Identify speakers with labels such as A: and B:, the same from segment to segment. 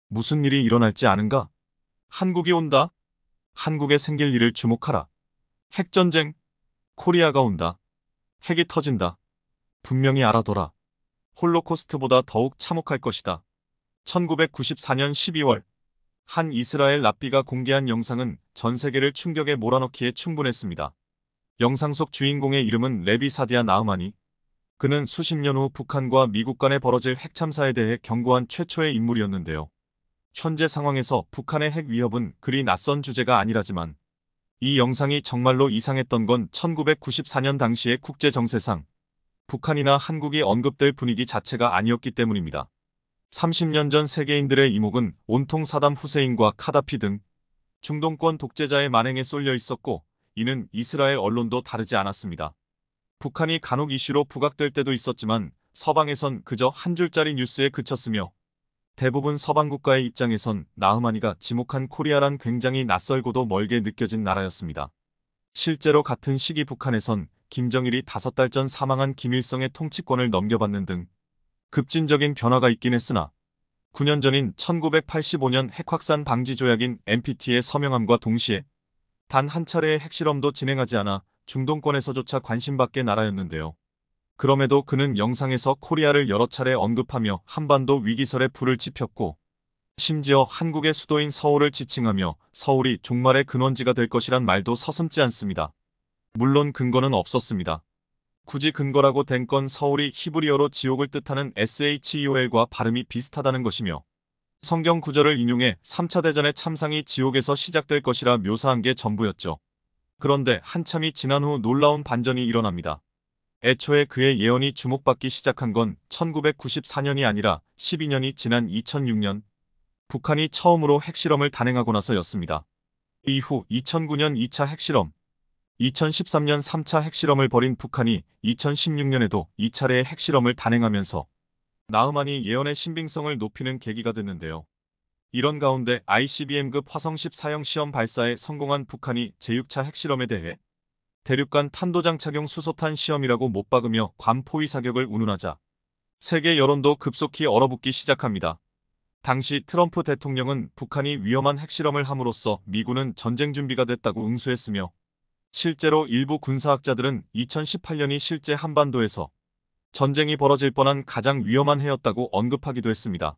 A: 무슨 일이 일어날지 아는가? 한국이 온다. 한국에 생길 일을 주목하라. 핵전쟁. 코리아가 온다. 핵이 터진다. 분명히 알아둬라. 홀로코스트보다 더욱 참혹할 것이다. 1994년 12월 한 이스라엘 랍비가 공개한 영상은 전 세계를 충격에 몰아넣기에 충분했습니다. 영상 속 주인공의 이름은 레비 사디아 나흐마니. 그는 수십 년 후 북한과 미국 간에 벌어질 핵참사에 대해 경고한 최초의 인물이었는데요. 현재 상황에서 북한의 핵 위협은 그리 낯선 주제가 아니라지만 이 영상이 정말로 이상했던 건 1994년 당시의 국제정세상 북한이나 한국이 언급될 분위기 자체가 아니었기 때문입니다. 30년 전 세계인들의 이목은 온통 사담 후세인과 카다피 등 중동권 독재자의 만행에 쏠려 있었고, 이는 이스라엘 언론도 다르지 않았습니다. 북한이 간혹 이슈로 부각될 때도 있었지만 서방에선 그저 한 줄짜리 뉴스에 그쳤으며, 대부분 서방 국가의 입장에선 나흐마니가 지목한 코리아란 굉장히 낯설고도 멀게 느껴진 나라였습니다. 실제로 같은 시기 북한에선 김정일이 5달 전 사망한 김일성의 통치권을 넘겨받는 등 급진적인 변화가 있긴 했으나 9년 전인 1985년 핵확산 방지 조약인 NPT의 서명함과 동시에 단 한 차례의 핵실험도 진행하지 않아 중동권에서조차 관심밖의 나라였는데요. 그럼에도 그는 영상에서 코리아를 여러 차례 언급하며 한반도 위기설에 불을 지폈고, 심지어 한국의 수도인 서울을 지칭하며 서울이 종말의 근원지가 될 것이란 말도 서슴지 않습니다. 물론 근거는 없었습니다. 굳이 근거라고 된 건 서울이 히브리어로 지옥을 뜻하는 SHEOL과 발음이 비슷하다는 것이며, 성경 구절을 인용해 3차 대전의 참상이 지옥에서 시작될 것이라 묘사한 게 전부였죠. 그런데 한참이 지난 후 놀라운 반전이 일어납니다. 애초에 그의 예언이 주목받기 시작한 건 1994년이 아니라 12년이 지난 2006년 북한이 처음으로 핵실험을 단행하고 나서였습니다. 이후 2009년 2차 핵실험, 2013년 3차 핵실험을 벌인 북한이 2016년에도 2차례의 핵실험을 단행하면서 나흐마니 예언의 신빙성을 높이는 계기가 됐는데요. 이런 가운데 ICBM급 화성10 사형 시험 발사에 성공한 북한이 제6차 핵실험에 대해 대륙간 탄도장착용 수소탄 시험이라고 못 박으며 괌 포위 사격을 운운하자 세계 여론도 급속히 얼어붙기 시작합니다. 당시 트럼프 대통령은 북한이 위험한 핵실험을 함으로써 미군은 전쟁 준비가 됐다고 응수했으며, 실제로 일부 군사학자들은 2018년이 실제 한반도에서 전쟁이 벌어질 뻔한 가장 위험한 해였다고 언급하기도 했습니다.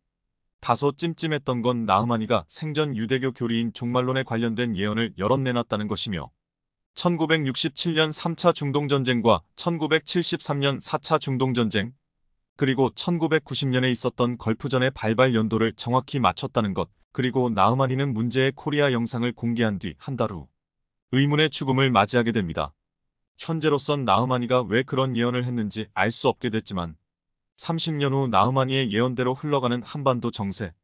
A: 다소 찜찜했던 건 나흐마니가 생전 유대교 교리인 종말론에 관련된 예언을 여럿 내놨다는 것이며, 1967년 3차 중동전쟁과 1973년 4차 중동전쟁, 그리고 1990년에 있었던 걸프전의 발발 연도를 정확히 맞췄다는 것, 그리고 나흐마니는 문제의 코리아 영상을 공개한 뒤 한 달 후 의문의 죽음을 맞이하게 됩니다. 현재로선 나흐마니가 왜 그런 예언을 했는지 알 수 없게 됐지만 30년 후 나흐마니의 예언대로 흘러가는 한반도 정세.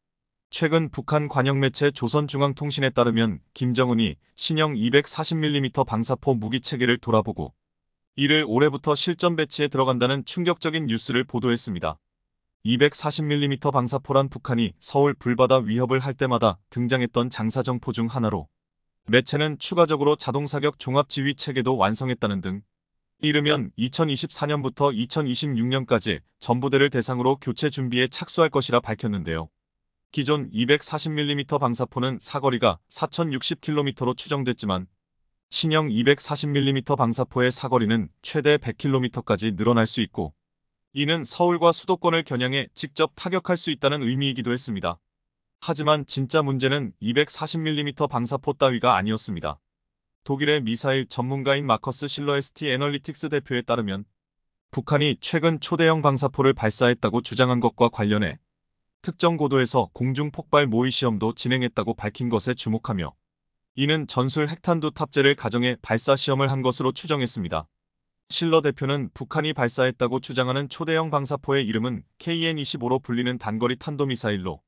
A: 최근 북한 관영 매체 조선중앙통신에 따르면 김정은이 신형 240mm 방사포 무기 체계를 돌아보고 이를 올해부터 실전 배치에 들어간다는 충격적인 뉴스를 보도했습니다. 240mm 방사포란 북한이 서울 불바다 위협을 할 때마다 등장했던 장사정포 중 하나로, 매체는 추가적으로 자동사격 종합지휘 체계도 완성했다는 등 이르면 2024년부터 2026년까지 전부대를 대상으로 교체 준비에 착수할 것이라 밝혔는데요. 기존 240mm 방사포는 사거리가 4060km로 추정됐지만 신형 240mm 방사포의 사거리는 최대 100km까지 늘어날 수 있고, 이는 서울과 수도권을 겨냥해 직접 타격할 수 있다는 의미이기도 했습니다. 하지만 진짜 문제는 240mm 방사포 따위가 아니었습니다. 독일의 미사일 전문가인 마커스 실러 ST 애널리틱스 대표에 따르면 북한이 최근 초대형 방사포를 발사했다고 주장한 것과 관련해 특정 고도에서 공중 폭발 모의 시험도 진행했다고 밝힌 것에 주목하며, 이는 전술 핵탄두 탑재를 가정해 발사 시험을 한 것으로 추정했습니다. 실러 대표는 북한이 발사했다고 주장하는 초대형 방사포의 이름은 KN-25로 불리는 단거리 탄도미사일로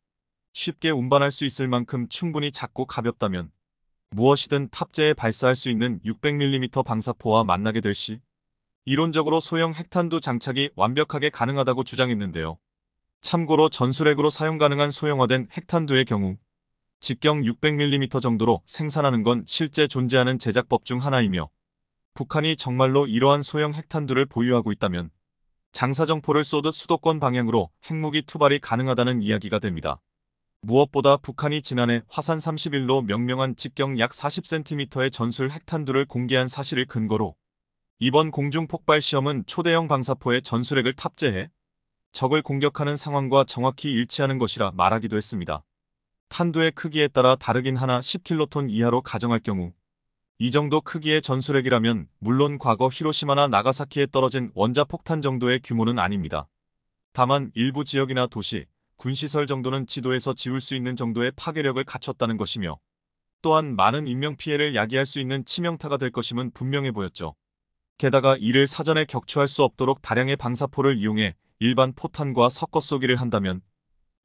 A: 쉽게 운반할 수 있을 만큼 충분히 작고 가볍다면 무엇이든 탑재해 발사할 수 있는 600mm 방사포와 만나게 될 시 이론적으로 소형 핵탄두 장착이 완벽하게 가능하다고 주장했는데요. 참고로 전술핵으로 사용 가능한 소형화된 핵탄두의 경우 직경 600mm 정도로 생산하는 건 실제 존재하는 제작법 중 하나이며, 북한이 정말로 이러한 소형 핵탄두를 보유하고 있다면 장사정포를 쏘듯 수도권 방향으로 핵무기 투발이 가능하다는 이야기가 됩니다. 무엇보다 북한이 지난해 화산 31로 명명한 직경 약 40cm의 전술 핵탄두를 공개한 사실을 근거로 이번 공중폭발 시험은 초대형 방사포에 전술핵을 탑재해 적을 공격하는 상황과 정확히 일치하는 것이라 말하기도 했습니다. 탄두의 크기에 따라 다르긴 하나 10킬로톤 이하로 가정할 경우 이 정도 크기의 전술핵이라면 물론 과거 히로시마나 나가사키에 떨어진 원자폭탄 정도의 규모는 아닙니다. 다만 일부 지역이나 도시, 군시설 정도는 지도에서 지울 수 있는 정도의 파괴력을 갖췄다는 것이며 또한 많은 인명피해를 야기할 수 있는 치명타가 될 것임은 분명해 보였죠. 게다가 이를 사전에 격추할 수 없도록 다량의 방사포를 이용해 일반 포탄과 섞어 쏘기를 한다면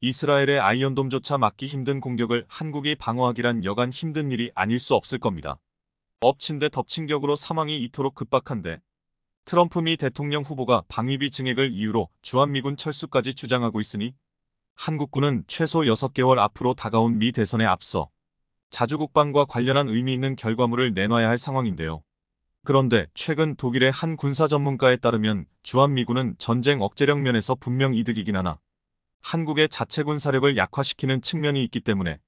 A: 이스라엘의 아이언돔조차 막기 힘든 공격을 한국이 방어하기란 여간 힘든 일이 아닐 수 없을 겁니다. 엎친 데 덮친 격으로 상황이 이토록 급박한데 트럼프 미 대통령 후보가 방위비 증액을 이유로 주한미군 철수까지 주장하고 있으니 한국군은 최소 6개월 앞으로 다가온 미 대선에 앞서 자주국방과 관련한 의미 있는 결과물을 내놔야 할 상황인데요. 그런데 최근 독일의 한 군사 전문가에 따르면 주한미군은 전쟁 억제력 면에서 분명 이득이긴 하나 한국의 자체 군사력을 약화시키는 측면이 있기 때문에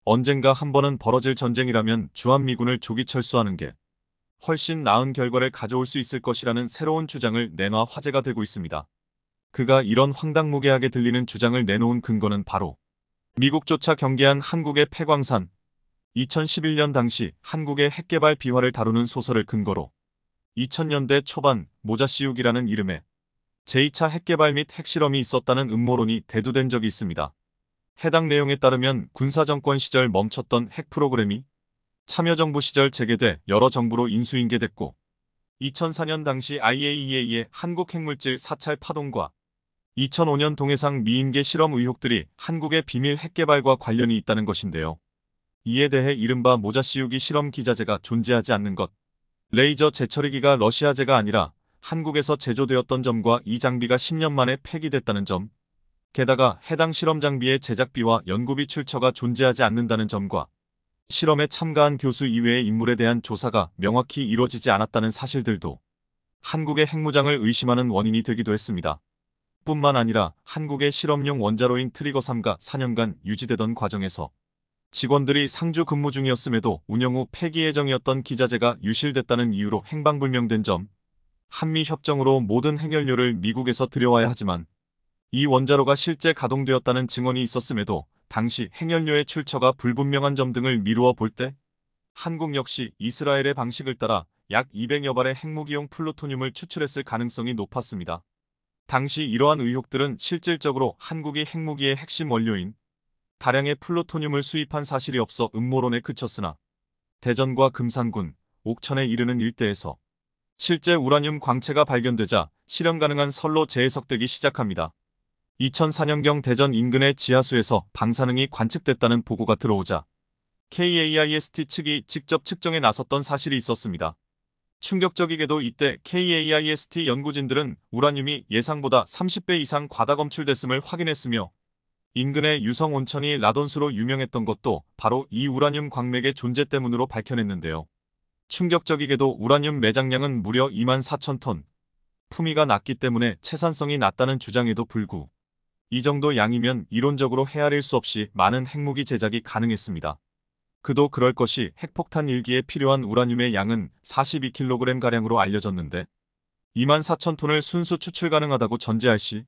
A: 언젠가 한 번은 벌어질 전쟁이라면 주한미군을 조기 철수하는 게 훨씬 나은 결과를 가져올 수 있을 것이라는 새로운 주장을 내놔 화제가 되고 있습니다. 그가 이런 황당무계하게 들리는 주장을 내놓은 근거는 바로 미국조차 경계한 한국의 폐광산 2011년 당시 한국의 핵개발 비화를 다루는 소설을 근거로 2000년대 초반 모자씌우기라는 이름의 제2차 핵개발 및 핵실험이 있었다는 음모론이 대두된 적이 있습니다. 해당 내용에 따르면 군사정권 시절 멈췄던 핵 프로그램이 참여정부 시절 재개돼 여러 정부로 인수인계됐고 2004년 당시 IAEA의 한국 핵물질 사찰 파동과 2005년 동해상 미임계 실험 의혹들이 한국의 비밀 핵개발과 관련이 있다는 것인데요. 이에 대해 이른바 모자씌우기 실험 기자재가 존재하지 않는 것, 레이저 재처리기가 러시아제가 아니라 한국에서 제조되었던 점과 이 장비가 10년 만에 폐기됐다는 점, 게다가 해당 실험 장비의 제작비와 연구비 출처가 존재하지 않는다는 점과 실험에 참가한 교수 이외의 인물에 대한 조사가 명확히 이루어지지 않았다는 사실들도 한국의 핵무장을 의심하는 원인이 되기도 했습니다. 뿐만 아니라 한국의 실험용 원자로인 트리거3가 4년간 유지되던 과정에서 직원들이 상주 근무 중이었음에도 운영 후 폐기 예정이었던 기자재가 유실됐다는 이유로 행방불명된 점, 한미 협정으로 모든 핵연료를 미국에서 들여와야 하지만 이 원자로가 실제 가동되었다는 증언이 있었음에도 당시 핵연료의 출처가 불분명한 점 등을 미루어 볼 때 한국 역시 이스라엘의 방식을 따라 약 200여 발의 핵무기용 플루토늄을 추출했을 가능성이 높았습니다. 당시 이러한 의혹들은 실질적으로 한국이 핵무기의 핵심 원료인 다량의 플루토늄을 수입한 사실이 없어 음모론에 그쳤으나 대전과 금산군, 옥천에 이르는 일대에서 실제 우라늄 광채가 발견되자 실현 가능한 설로 재해석되기 시작합니다. 2004년경 대전 인근의 지하수에서 방사능이 관측됐다는 보고가 들어오자 KAIST 측이 직접 측정에 나섰던 사실이 있었습니다. 충격적이게도 이때 KAIST 연구진들은 우라늄이 예상보다 30배 이상 과다 검출됐음을 확인했으며 인근의 유성 온천이 라돈수로 유명했던 것도 바로 이 우라늄 광맥의 존재 때문으로 밝혀냈는데요. 충격적이게도 우라늄 매장량은 무려 24,000톤. 품위가 낮기 때문에 채산성이 낮다는 주장에도 불구 이 정도 양이면 이론적으로 헤아릴 수 없이 많은 핵무기 제작이 가능했습니다. 그도 그럴 것이 핵폭탄 1기에 필요한 우라늄의 양은 42kg가량으로 알려졌는데 24,000톤을 순수 추출 가능하다고 전제할 시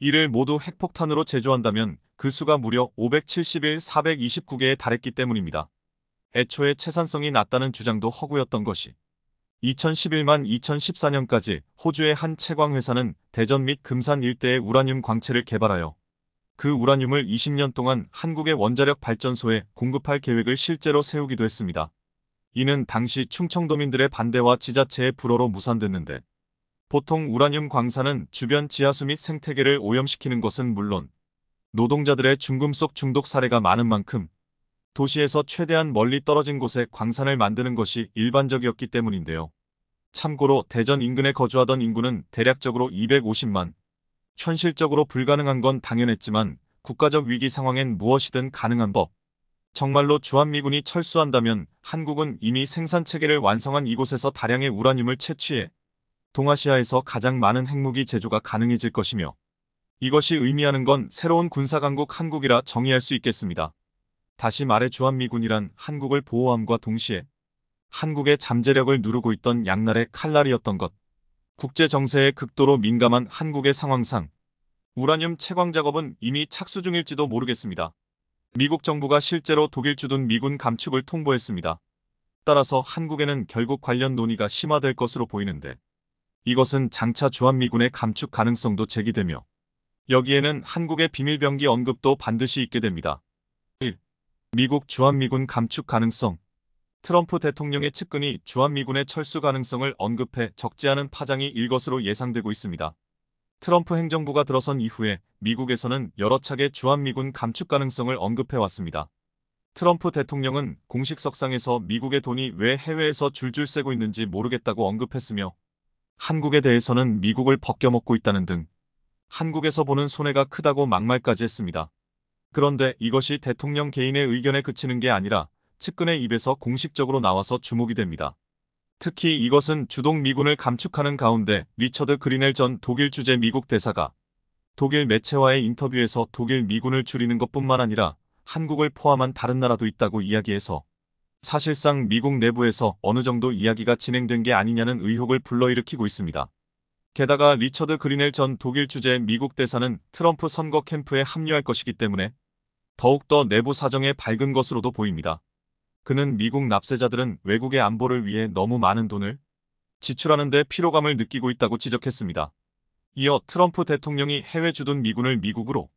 A: 이를 모두 핵폭탄으로 제조한다면 그 수가 무려 571, 429개에 달했기 때문입니다. 애초에 채산성이 낮다는 주장도 허구였던 것이 2011만 2014년까지 호주의 한 채광회사는 대전 및 금산 일대의 우라늄 광채를 개발하여 그 우라늄을 20년 동안 한국의 원자력 발전소에 공급할 계획을 실제로 세우기도 했습니다. 이는 당시 충청도민들의 반대와 지자체의 불허로 무산됐는데 보통 우라늄 광산은 주변 지하수 및 생태계를 오염시키는 것은 물론 노동자들의 중금속 중독 사례가 많은 만큼 도시에서 최대한 멀리 떨어진 곳에 광산을 만드는 것이 일반적이었기 때문인데요. 참고로 대전 인근에 거주하던 인구는 대략적으로 250만. 현실적으로 불가능한 건 당연했지만 국가적 위기 상황엔 무엇이든 가능한 법. 정말로 주한미군이 철수한다면 한국은 이미 생산체계를 완성한 이곳에서 다량의 우라늄을 채취해 동아시아에서 가장 많은 핵무기 제조가 가능해질 것이며 이것이 의미하는 건 새로운 군사강국 한국이라 정의할 수 있겠습니다. 다시 말해 주한미군이란 한국을 보호함과 동시에 한국의 잠재력을 누르고 있던 양날의 칼날이었던 것. 국제 정세에 극도로 민감한 한국의 상황상 우라늄 채광 작업은 이미 착수 중일지도 모르겠습니다. 미국 정부가 실제로 독일 주둔 미군 감축을 통보했습니다. 따라서 한국에는 결국 관련 논의가 심화될 것으로 보이는데 이것은 장차 주한미군의 감축 가능성도 제기되며 여기에는 한국의 비밀병기 언급도 반드시 있게 됩니다. 1. 미국 주한미군 감축 가능성. 트럼프 대통령의 측근이 주한미군의 철수 가능성을 언급해 적지 않은 파장이 일 것으로 예상되고 있습니다. 트럼프 행정부가 들어선 이후에 미국에서는 여러 차례 주한미군 감축 가능성을 언급해왔습니다. 트럼프 대통령은 공식 석상에서 미국의 돈이 왜 해외에서 줄줄 새고 있는지 모르겠다고 언급했으며 한국에 대해서는 미국을 벗겨먹고 있다는 등 한국에서 보는 손해가 크다고 막말까지 했습니다. 그런데 이것이 대통령 개인의 의견에 그치는 게 아니라 측근의 입에서 공식적으로 나와서 주목이 됩니다. 특히 이것은 주동 미군을 감축하는 가운데 리처드 그리넬 전 독일 주재 미국 대사가 독일 매체와의 인터뷰에서 독일 미군을 줄이는 것뿐만 아니라 한국을 포함한 다른 나라도 있다고 이야기해서 사실상 미국 내부에서 어느 정도 이야기가 진행된 게 아니냐는 의혹을 불러일으키고 있습니다. 게다가 리처드 그리넬 전 독일 주재 미국 대사는 트럼프 선거 캠프에 합류할 것이기 때문에 더욱더 내부 사정에 밝은 것으로도 보입니다. 그는 미국 납세자들은 외국의 안보를 위해 너무 많은 돈을 지출하는 데 피로감을 느끼고 있다고 지적했습니다. 이어 트럼프 대통령이 해외 주둔 미군을 미국으로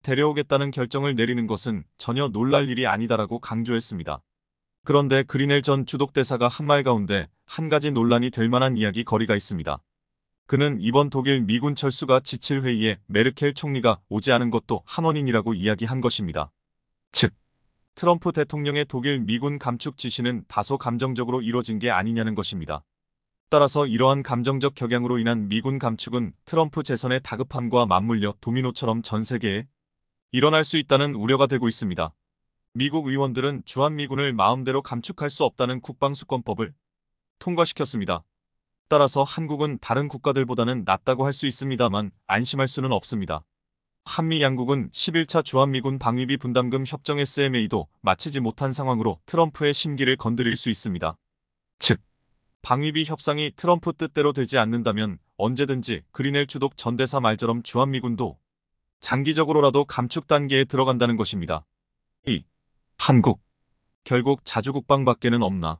A: 데려오겠다는 결정을 내리는 것은 전혀 놀랄 일이 아니다라고 강조했습니다. 그런데 그리넬 전 주독 대사가 한 말 가운데 한 가지 논란이 될 만한 이야기 거리가 있습니다. 그는 이번 독일 미군 철수가 지칠 회의에 메르켈 총리가 오지 않은 것도 한 원인이라고 이야기한 것입니다. 즉, 트럼프 대통령의 독일 미군 감축 지시는 다소 감정적으로 이뤄진 게 아니냐는 것입니다. 따라서 이러한 감정적 격양으로 인한 미군 감축은 트럼프 재선의 다급함과 맞물려 도미노처럼 전 세계에 일어날 수 있다는 우려가 되고 있습니다. 미국 의원들은 주한미군을 마음대로 감축할 수 없다는 국방수권법을 통과시켰습니다. 따라서 한국은 다른 국가들보다는 낫다고 할 수 있습니다만 안심할 수는 없습니다. 한미 양국은 11차 주한미군 방위비 분담금 협정 SMA도 마치지 못한 상황으로 트럼프의 심기를 건드릴 수 있습니다. 즉, 방위비 협상이 트럼프 뜻대로 되지 않는다면 언제든지 그리넬 주독 전 대사 말처럼 주한미군도 장기적으로라도 감축 단계에 들어간다는 것입니다. 2. 한국. 결국 자주국방밖에는 없나.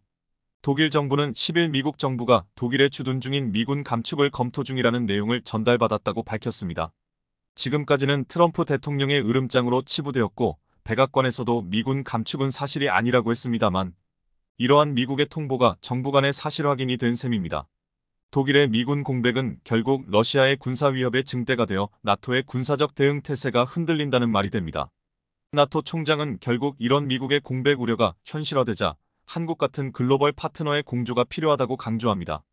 A: 독일 정부는 10일 미국 정부가 독일에 주둔 중인 미군 감축을 검토 중이라는 내용을 전달받았다고 밝혔습니다. 지금까지는 트럼프 대통령의 으름장으로 치부되었고 백악관에서도 미군 감축은 사실이 아니라고 했습니다만 이러한 미국의 통보가 정부 간의 사실 확인이 된 셈입니다. 독일의 미군 공백은 결국 러시아의 군사 위협의 증대가 되어 나토의 군사적 대응 태세가 흔들린다는 말이 됩니다. 나토 총장은 결국 이런 미국의 공백 우려가 현실화되자 한국 같은 글로벌 파트너의 공조가 필요하다고 강조합니다.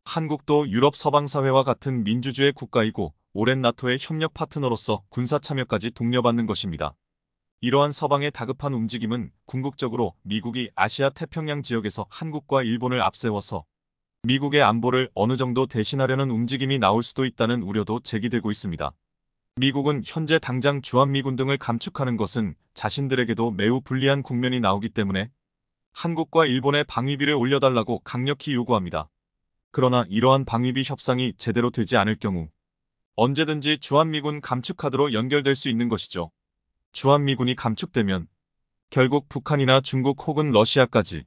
A: 한국도 유럽 서방사회와 같은 민주주의 국가이고 오랜 나토의 협력 파트너로서 군사 참여까지 독려받는 것입니다. 이러한 서방의 다급한 움직임은 궁극적으로 미국이 아시아 태평양 지역에서 한국과 일본을 앞세워서 미국의 안보를 어느 정도 대신하려는 움직임이 나올 수도 있다는 우려도 제기되고 있습니다. 미국은 현재 당장 주한미군 등을 감축하는 것은 자신들에게도 매우 불리한 국면이 나오기 때문에 한국과 일본의 방위비를 올려달라고 강력히 요구합니다. 그러나 이러한 방위비 협상이 제대로 되지 않을 경우 언제든지 주한미군 감축 카드로 연결될 수 있는 것이죠. 주한미군이 감축되면 결국 북한이나 중국 혹은 러시아까지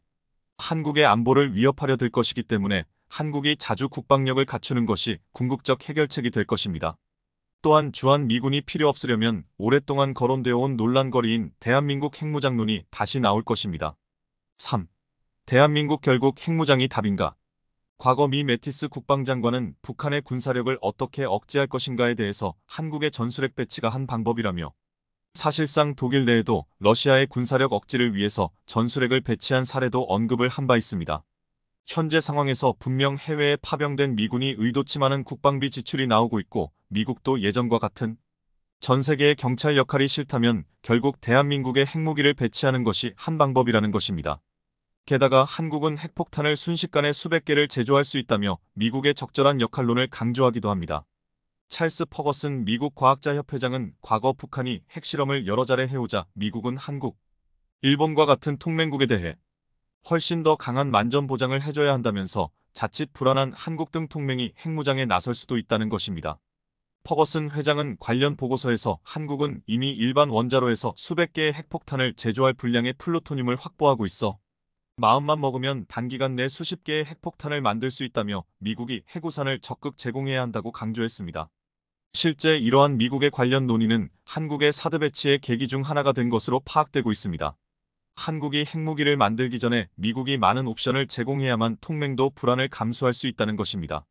A: 한국의 안보를 위협하려 들 것이기 때문에 한국이 자주 국방력을 갖추는 것이 궁극적 해결책이 될 것입니다. 또한 주한미군이 필요 없으려면 오랫동안 거론되어 온 논란거리인 대한민국 핵무장론이 다시 나올 것입니다. 3. 대한민국 결국 핵무장이 답인가? 과거 미 매티스 국방장관은 북한의 군사력을 어떻게 억제할 것인가에 대해서 한국의 전술핵 배치가 한 방법이라며 사실상 독일 내에도 러시아의 군사력 억제를 위해서 전술핵을 배치한 사례도 언급을 한 바 있습니다. 현재 상황에서 분명 해외에 파병된 미군이 의도치 많은 국방비 지출이 나오고 있고 미국도 예전과 같은 전 세계의 경찰 역할이 싫다면 결국 대한민국에 핵무기를 배치하는 것이 한 방법이라는 것입니다. 게다가 한국은 핵폭탄을 순식간에 수백 개를 제조할 수 있다며 미국의 적절한 역할론을 강조하기도 합니다. 찰스 퍼거슨 미국 과학자협회장은 과거 북한이 핵실험을 여러 차례 해오자 미국은 한국, 일본과 같은 동맹국에 대해 훨씬 더 강한 만전 보장을 해줘야 한다면서 자칫 불안한 한국 등 동맹이 핵무장에 나설 수도 있다는 것입니다. 퍼거슨 회장은 관련 보고서에서 한국은 이미 일반 원자로에서 수백 개의 핵폭탄을 제조할 분량의 플루토늄을 확보하고 있어 마음만 먹으면 단기간 내 수십 개의 핵폭탄을 만들 수 있다며 미국이 핵우산을 적극 제공해야 한다고 강조했습니다. 실제 이러한 미국의 관련 논의는 한국의 사드 배치의 계기 중 하나가 된 것으로 파악되고 있습니다. 한국이 핵무기를 만들기 전에 미국이 많은 옵션을 제공해야만 동맹도 불안을 감수할 수 있다는 것입니다.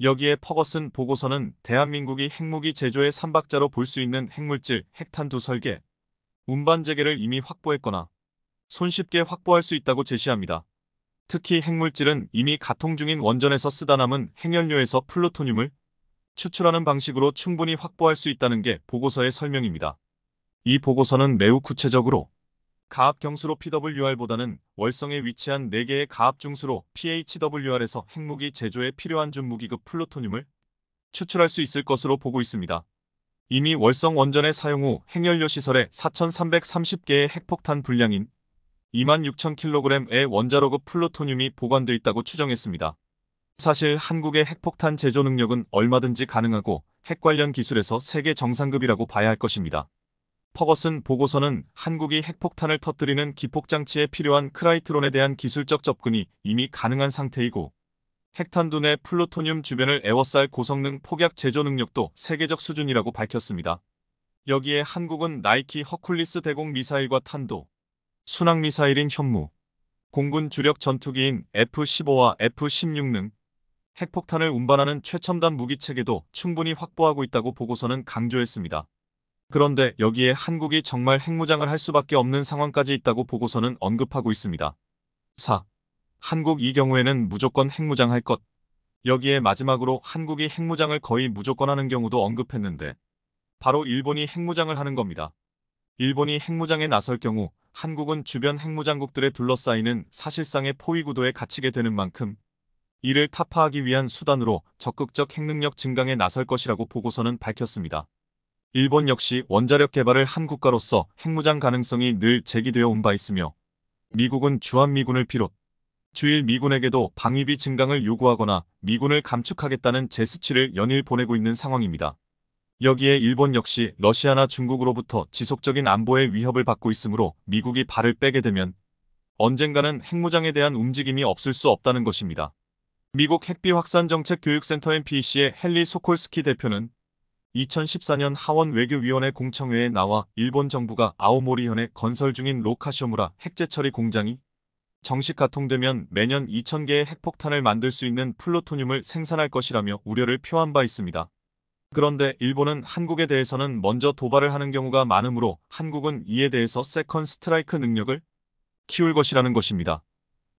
A: 여기에 퍼거슨 보고서는 대한민국이 핵무기 제조의 삼박자로 볼 수 있는 핵물질, 핵탄두 설계, 운반 재개를 이미 확보했거나 손쉽게 확보할 수 있다고 제시합니다. 특히 핵물질은 이미 가통 중인 원전에서 쓰다 남은 핵연료에서 플루토늄을 추출하는 방식으로 충분히 확보할 수 있다는 게 보고서의 설명입니다. 이 보고서는 매우 구체적으로 가압 경수로 PWR보다는 월성에 위치한 4개의 가압 중수로 PHWR에서 핵무기 제조에 필요한 준무기급 플루토늄을 추출할 수 있을 것으로 보고 있습니다. 이미 월성 원전의 사용 후 핵연료 시설에 4,330개의 핵폭탄 분량인 26,000kg의 원자로급 플루토늄이 보관돼 있다고 추정했습니다. 사실 한국의 핵폭탄 제조 능력은 얼마든지 가능하고 핵 관련 기술에서 세계 정상급이라고 봐야 할 것입니다. 퍼거슨 보고서는 한국이 핵폭탄을 터뜨리는 기폭장치에 필요한 크라이트론에 대한 기술적 접근이 이미 가능한 상태이고 핵탄두 내 플루토늄 주변을 에워쌀 고성능 폭약 제조 능력도 세계적 수준이라고 밝혔습니다. 여기에 한국은 나이키 허쿨리스 대공 미사일과 탄도, 순항미사일인 현무, 공군 주력 전투기인 F-15와 F-16 등 핵폭탄을 운반하는 최첨단 무기체계도 충분히 확보하고 있다고 보고서는 강조했습니다. 그런데 여기에 한국이 정말 핵무장을 할 수밖에 없는 상황까지 있다고 보고서는 언급하고 있습니다. 4. 한국 이 경우에는 무조건 핵무장할 것. 여기에 마지막으로 한국이 핵무장을 거의 무조건 하는 경우도 언급했는데 바로 일본이 핵무장을 하는 겁니다. 일본이 핵무장에 나설 경우 한국은 주변 핵무장국들에 둘러싸이는 사실상의 포위 구도에 갇히게 되는 만큼 이를 타파하기 위한 수단으로 적극적 핵능력 증강에 나설 것이라고 보고서는 밝혔습니다. 일본 역시 원자력 개발을 한 국가로서 핵무장 가능성이 늘 제기되어 온 바 있으며 미국은 주한미군을 비롯 주일 미군에게도 방위비 증강을 요구하거나 미군을 감축하겠다는 제스처를 연일 보내고 있는 상황입니다. 여기에 일본 역시 러시아나 중국으로부터 지속적인 안보의 위협을 받고 있으므로 미국이 발을 빼게 되면 언젠가는 핵무장에 대한 움직임이 없을 수 없다는 것입니다. 미국 핵비확산정책교육센터 NPC의 헨리 소콜스키 대표는 2014년 하원 외교위원회 공청회에 나와 일본 정부가 아오모리현에 건설 중인 로카쇼무라 핵재처리 공장이 정식 가동되면 매년 2,000개의 핵폭탄을 만들 수 있는 플루토늄을 생산할 것이라며 우려를 표한 바 있습니다. 그런데 일본은 한국에 대해서는 먼저 도발을 하는 경우가 많으므로 한국은 이에 대해서 세컨 스트라이크 능력을 키울 것이라는 것입니다.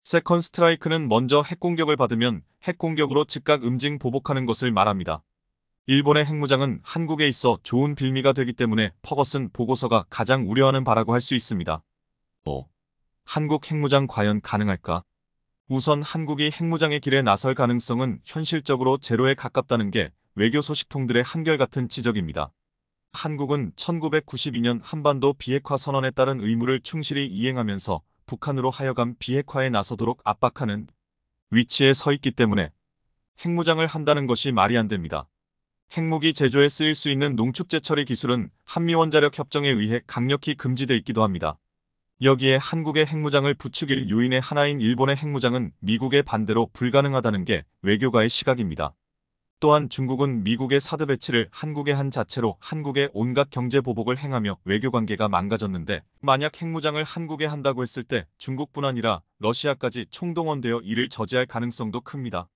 A: 세컨 스트라이크는 먼저 핵공격을 받으면 핵공격으로 즉각 응징 보복하는 것을 말합니다. 일본의 핵무장은 한국에 있어 좋은 빌미가 되기 때문에 퍼거슨 보고서가 가장 우려하는 바라고 할 수 있습니다. 5. 한국 핵무장 과연 가능할까? 우선 한국이 핵무장의 길에 나설 가능성은 현실적으로 제로에 가깝다는 게 외교 소식통들의 한결같은 지적입니다. 한국은 1992년 한반도 비핵화 선언에 따른 의무를 충실히 이행하면서 북한으로 하여금 비핵화에 나서도록 압박하는 위치에 서 있기 때문에 핵무장을 한다는 것이 말이 안 됩니다. 핵무기 제조에 쓰일 수 있는 농축재 처리 기술은 한미원자력 협정에 의해 강력히 금지돼 있기도 합니다. 여기에 한국의 핵무장을 부추길 요인의 하나인 일본의 핵무장은 미국의 반대로 불가능하다는 게 외교가의 시각입니다. 또한 중국은 미국의 사드 배치를 한국에 한 자체로 한국의 온갖 경제 보복을 행하며 외교관계가 망가졌는데 만약 핵무장을 한국에 한다고 했을 때 중국뿐 아니라 러시아까지 총동원되어 이를 저지할 가능성도 큽니다.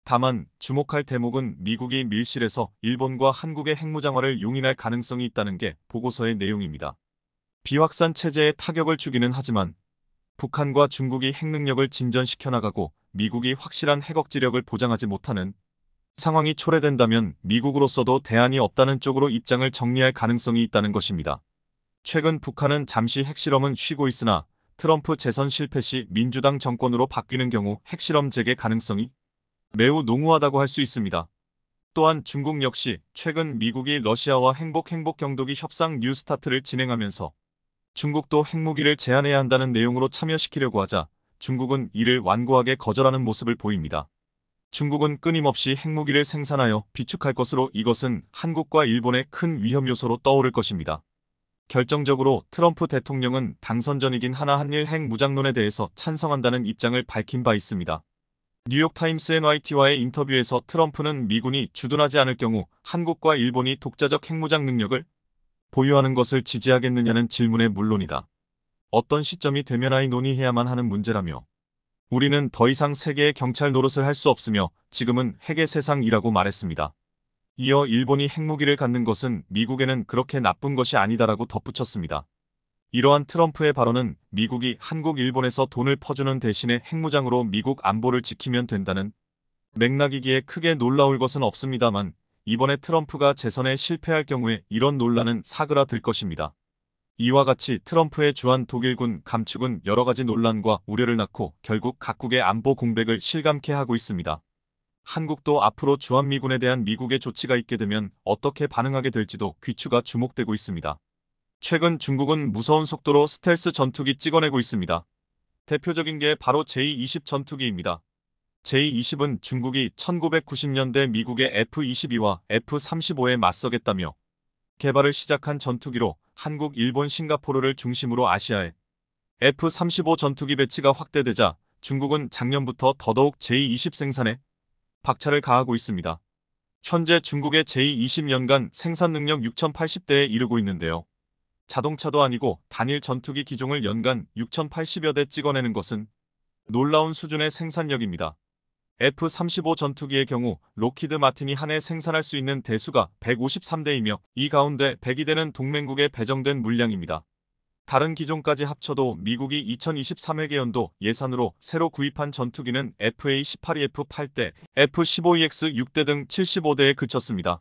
A: 다만 주목할 대목은 미국이 밀실에서 일본과 한국의 핵무장화를 용인할 가능성이 있다는 게 보고서의 내용입니다. 비확산 체제에 타격을 주기는 하지만 북한과 중국이 핵능력을 진전시켜 나가고 미국이 확실한 핵억지력을 보장하지 못하는 상황이 초래된다면 미국으로서도 대안이 없다는 쪽으로 입장을 정리할 가능성이 있다는 것입니다. 최근 북한은 잠시 핵실험은 쉬고 있으나 트럼프 재선 실패 시 민주당 정권으로 바뀌는 경우 핵실험 재개 가능성이 매우 농후하다고 할 수 있습니다. 또한 중국 역시 최근 미국이 러시아와 행복 경도기 협상 뉴스타트를 진행하면서 중국도 핵무기를 제한해야 한다는 내용으로 참여시키려고 하자 중국은 이를 완고하게 거절하는 모습을 보입니다. 중국은 끊임없이 핵무기를 생산하여 비축할 것으로 이것은 한국과 일본의 큰 위험 요소로 떠오를 것입니다. 결정적으로 트럼프 대통령은 당선 전이긴 하나 한일 핵 무장론에 대해서 찬성한다는 입장을 밝힌 바 있습니다. 뉴욕타임스 NYT와의 인터뷰에서 트럼프는 미군이 주둔하지 않을 경우 한국과 일본이 독자적 핵무장 능력을 보유하는 것을 지지하겠느냐는 질문에 물론이다. 어떤 시점이 되면아이 논의해야만 하는 문제라며 우리는 더 이상 세계의 경찰 노릇을 할 수 없으며 지금은 핵의 세상이라고 말했습니다. 이어 일본이 핵무기를 갖는 것은 미국에는 그렇게 나쁜 것이 아니다라고 덧붙였습니다. 이러한 트럼프의 발언은 미국이 한국, 일본에서 돈을 퍼주는 대신에 핵무장으로 미국 안보를 지키면 된다는 맥락이기에 크게 놀라울 것은 없습니다만 이번에 트럼프가 재선에 실패할 경우에 이런 논란은 사그라들 것입니다. 이와 같이 트럼프의 주한 독일군 감축은 여러 가지 논란과 우려를 낳고 결국 각국의 안보 공백을 실감케 하고 있습니다. 한국도 앞으로 주한미군에 대한 미국의 조치가 있게 되면 어떻게 반응하게 될지도 귀추가 주목되고 있습니다. 최근 중국은 무서운 속도로 스텔스 전투기 찍어내고 있습니다. 대표적인 게 바로 J-20 전투기입니다. J-20은 중국이 1990년대 미국의 F-22와 F-35에 맞서겠다며 개발을 시작한 전투기로 한국, 일본, 싱가포르를 중심으로 아시아에 F-35 전투기 배치가 확대되자 중국은 작년부터 더더욱 J-20 생산에 박차를 가하고 있습니다. 현재 중국의 J-20 연간 생산 능력 6,080대에 이르고 있는데요. 자동차도 아니고 단일 전투기 기종을 연간 6,080여 대 찍어내는 것은 놀라운 수준의 생산력입니다. F-35 전투기의 경우 록히드 마틴이 한 해 생산할 수 있는 대수가 153대이며 이 가운데 102대는 동맹국에 배정된 물량입니다. 다른 기종까지 합쳐도 미국이 2023회계연도 예산으로 새로 구입한 전투기는 FA-18E F8대, F-15EX 6대 등 75대에 그쳤습니다.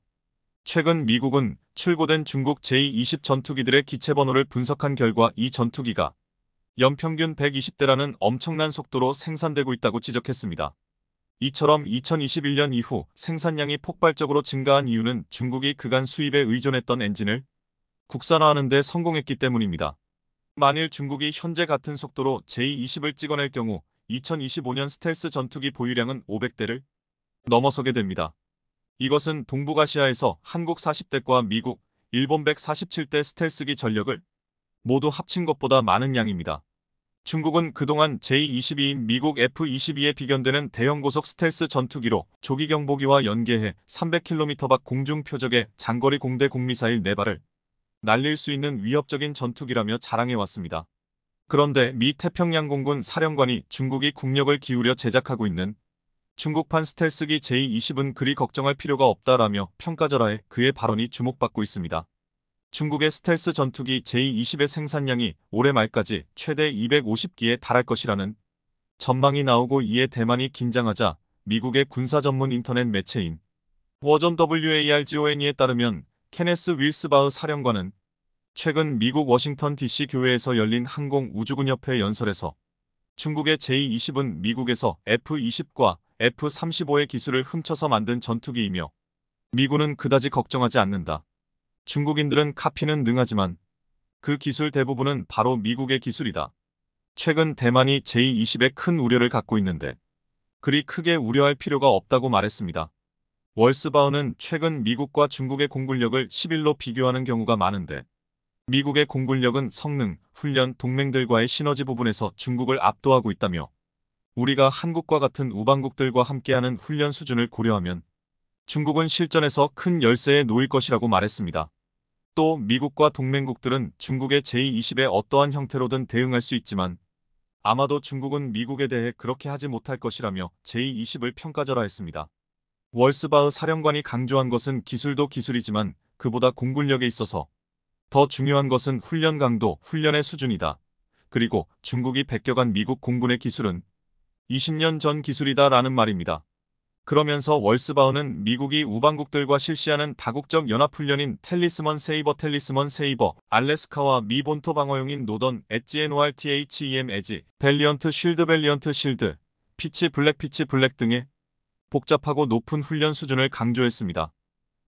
A: 최근 미국은 출고된 중국 J-20 전투기들의 기체번호를 분석한 결과 이 전투기가 연평균 120대라는 엄청난 속도로 생산되고 있다고 지적했습니다. 이처럼 2021년 이후 생산량이 폭발적으로 증가한 이유는 중국이 그간 수입에 의존했던 엔진을 국산화하는 데 성공했기 때문입니다. 만일 중국이 현재 같은 속도로 J-20을 찍어낼 경우 2025년 스텔스 전투기 보유량은 500대를 넘어서게 됩니다. 이것은 동북아시아에서 한국 40대과 미국, 일본 147대 스텔스기 전력을 모두 합친 것보다 많은 양입니다. 중국은 그동안 J-22인 미국 F-22에 비견되는 대형 고속 스텔스 전투기로 조기 경보기와 연계해 300km 밖 공중 표적의 장거리 공대 공미사일 4발을 날릴 수 있는 위협적인 전투기라며 자랑해왔습니다. 그런데 미 태평양공군 사령관이 중국이 국력을 기울여 제작하고 있는 중국판 스텔스기 J-20은 그리 걱정할 필요가 없다라며 평가절하해 그의 발언이 주목받고 있습니다. 중국의 스텔스 전투기 J-20의 생산량이 올해 말까지 최대 250기에 달할 것이라는 전망이 나오고 이에 대만이 긴장하자 미국의 군사 전문 인터넷 매체인 워전 WARGON에 따르면 케네스 윌스바흐 사령관은 최근 미국 워싱턴 DC 교회에서 열린 항공우주군협회 연설에서 중국의 J-20은 미국에서 F-20과 F-35의 기술을 훔쳐서 만든 전투기이며 미군은 그다지 걱정하지 않는다. 중국인들은 카피는 능하지만 그 기술 대부분은 바로 미국의 기술이다. 최근 대만이 J-20에 큰 우려를 갖고 있는데 그리 크게 우려할 필요가 없다고 말했습니다. 월스바흐는 최근 미국과 중국의 공군력을 11로 비교하는 경우가 많은데 미국의 공군력은 성능, 훈련, 동맹들과의 시너지 부분에서 중국을 압도하고 있다며 우리가 한국과 같은 우방국들과 함께하는 훈련 수준을 고려하면 중국은 실전에서 큰 열세에 놓일 것이라고 말했습니다. 또 미국과 동맹국들은 중국의 J-20에 어떠한 형태로든 대응할 수 있지만 아마도 중국은 미국에 대해 그렇게 하지 못할 것이라며 J-20을 평가절하했습니다. 월스바흐 사령관이 강조한 것은 기술도 기술이지만 그보다 공군력에 있어서 더 중요한 것은 훈련 강도, 훈련의 수준이다. 그리고 중국이 베껴간 미국 공군의 기술은 20년 전 기술이다 라는 말입니다. 그러면서 월스바흐는 미국이 우방국들과 실시하는 다국적 연합훈련인 텔리스먼 세이버, 알래스카와 미 본토 방어용인 노던 엣지 NORTHEM 에지, 밸리언트 쉴드, 피치 블랙 등의 복잡하고 높은 훈련 수준을 강조했습니다.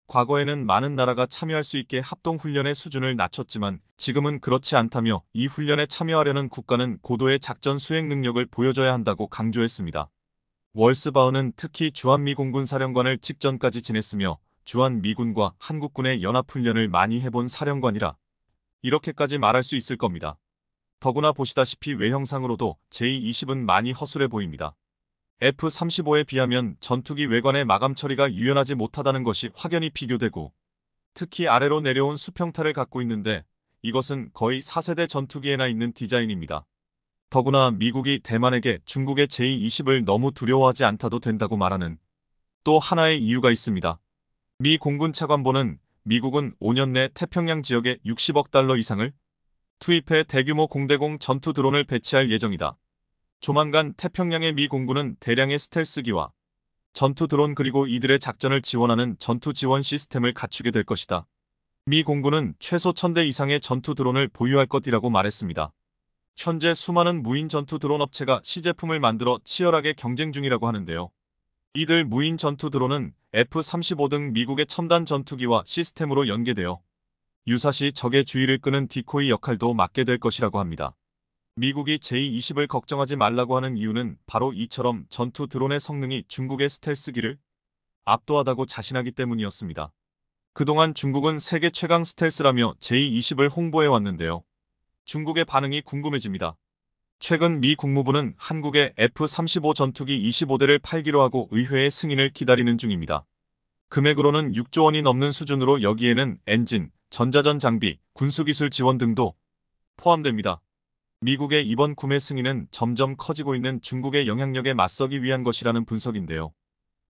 A: 과거에는 많은 나라가 참여할 수 있게 합동훈련의 수준을 낮췄지만 지금은 그렇지 않다며 이 훈련에 참여하려는 국가는 고도의 작전 수행 능력을 보여줘야 한다고 강조했습니다. 월스바흐는 특히 주한미 공군 사령관을 직전까지 지냈으며 주한미군과 한국군의 연합훈련을 많이 해본 사령관이라 이렇게까지 말할 수 있을 겁니다. 더구나 보시다시피 외형상으로도 J-20은 많이 허술해 보입니다. F-35에 비하면 전투기 외관의 마감 처리가 유연하지 못하다는 것이 확연히 비교되고 특히 아래로 내려온 수평타를 갖고 있는데 이것은 거의 4세대 전투기에나 있는 디자인입니다. 더구나 미국이 대만에게 중국의 J-20을 너무 두려워하지 않다도 된다고 말하는 또 하나의 이유가 있습니다. 미 공군 차관보는 미국은 5년 내 태평양 지역에 60억 달러 이상을 투입해 대규모 공대공 전투 드론을 배치할 예정이다. 조만간 태평양의 미 공군은 대량의 스텔스기와 전투 드론 그리고 이들의 작전을 지원하는 전투 지원 시스템을 갖추게 될 것이다. 미 공군은 최소 1000대 이상의 전투 드론을 보유할 것이라고 말했습니다. 현재 수많은 무인 전투 드론 업체가 시제품을 만들어 치열하게 경쟁 중이라고 하는데요. 이들 무인 전투 드론은 F-35 등 미국의 첨단 전투기와 시스템으로 연계되어 유사시 적의 주의를 끄는 디코이 역할도 맡게 될 것이라고 합니다. 미국이 J-20을 걱정하지 말라고 하는 이유는 바로 이처럼 전투 드론의 성능이 중국의 스텔스기를 압도하다고 자신하기 때문이었습니다. 그동안 중국은 세계 최강 스텔스라며 J-20을 홍보해 왔는데요. 중국의 반응이 궁금해집니다. 최근 미 국무부는 한국의 F-35 전투기 25대를 팔기로 하고 의회의 승인을 기다리는 중입니다. 금액으로는 6조 원이 넘는 수준으로 여기에는 엔진, 전자전 장비, 군수기술 지원 등도 포함됩니다. 미국의 이번 구매 승인은 점점 커지고 있는 중국의 영향력에 맞서기 위한 것이라는 분석인데요.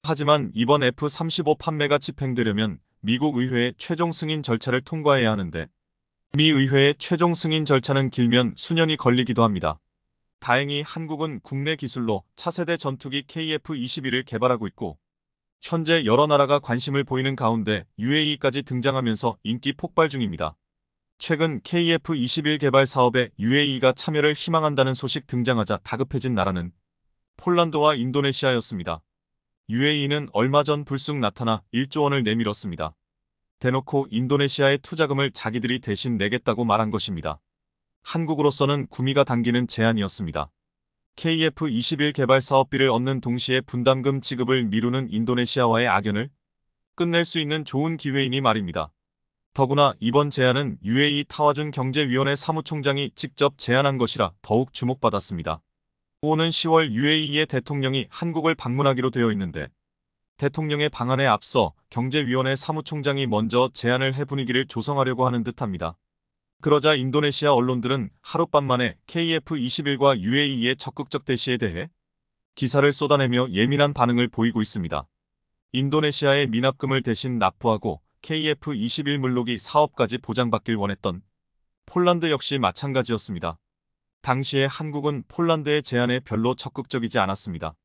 A: 하지만 이번 F-35 판매가 집행되려면 미국 의회의 최종 승인 절차를 통과해야 하는데 미 의회의 최종 승인 절차는 길면 수년이 걸리기도 합니다. 다행히 한국은 국내 기술로 차세대 전투기 KF-21을 개발하고 있고 현재 여러 나라가 관심을 보이는 가운데 UAE까지 등장하면서 인기 폭발 중입니다. 최근 KF-21 개발 사업에 UAE가 참여를 희망한다는 소식 등장하자 다급해진 나라는 폴란드와 인도네시아였습니다. UAE는 얼마 전 불쑥 나타나 1조 원을 내밀었습니다. 대놓고 인도네시아의 투자금을 자기들이 대신 내겠다고 말한 것입니다. 한국으로서는 구미가 당기는 제안이었습니다. KF-21 개발 사업비를 얻는 동시에 분담금 지급을 미루는 인도네시아와의 악연을 끝낼 수 있는 좋은 기회이니 말입니다. 더구나 이번 제안은 UAE 타와준 경제위원회 사무총장이 직접 제안한 것이라 더욱 주목받았습니다. 오는 10월 UAE의 대통령이 한국을 방문하기로 되어 있는데 대통령의 방안에 앞서 경제위원회 사무총장이 먼저 제안을 해 분위기를 조성하려고 하는 듯합니다. 그러자 인도네시아 언론들은 하룻밤 만에 KF-21과 UAE의 적극적 대시에 대해 기사를 쏟아내며 예민한 반응을 보이고 있습니다. 인도네시아의 미납금을 대신 납부하고 KF-21 물로기 사업까지 보장받길 원했던 폴란드 역시 마찬가지였습니다. 당시에 한국은 폴란드의 제안에 별로 적극적이지 않았습니다.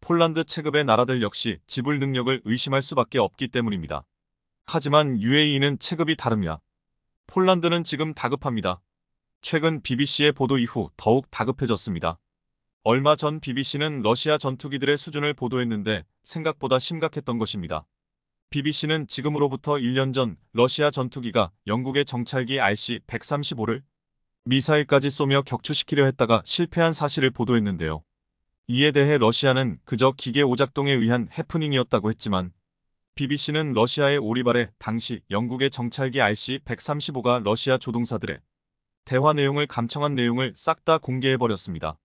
A: 폴란드 체급의 나라들 역시 지불 능력을 의심할 수밖에 없기 때문입니다. 하지만 UAE는 체급이 다릅니다. 폴란드는 지금 다급합니다. 최근 BBC의 보도 이후 더욱 다급해졌습니다. 얼마 전 BBC는 러시아 전투기들의 수준을 보도했는데 생각보다 심각했던 것입니다. BBC는 지금으로부터 1년 전 러시아 전투기가 영국의 정찰기 RC-135를 미사일까지 쏘며 격추시키려 했다가 실패한 사실을 보도했는데요. 이에 대해 러시아는 그저 기계 오작동에 의한 해프닝이었다고 했지만 BBC는 러시아의 오리발에 당시 영국의 정찰기 RC-135가 러시아 조종사들의 대화 내용을 감청한 내용을 싹 다 공개해버렸습니다.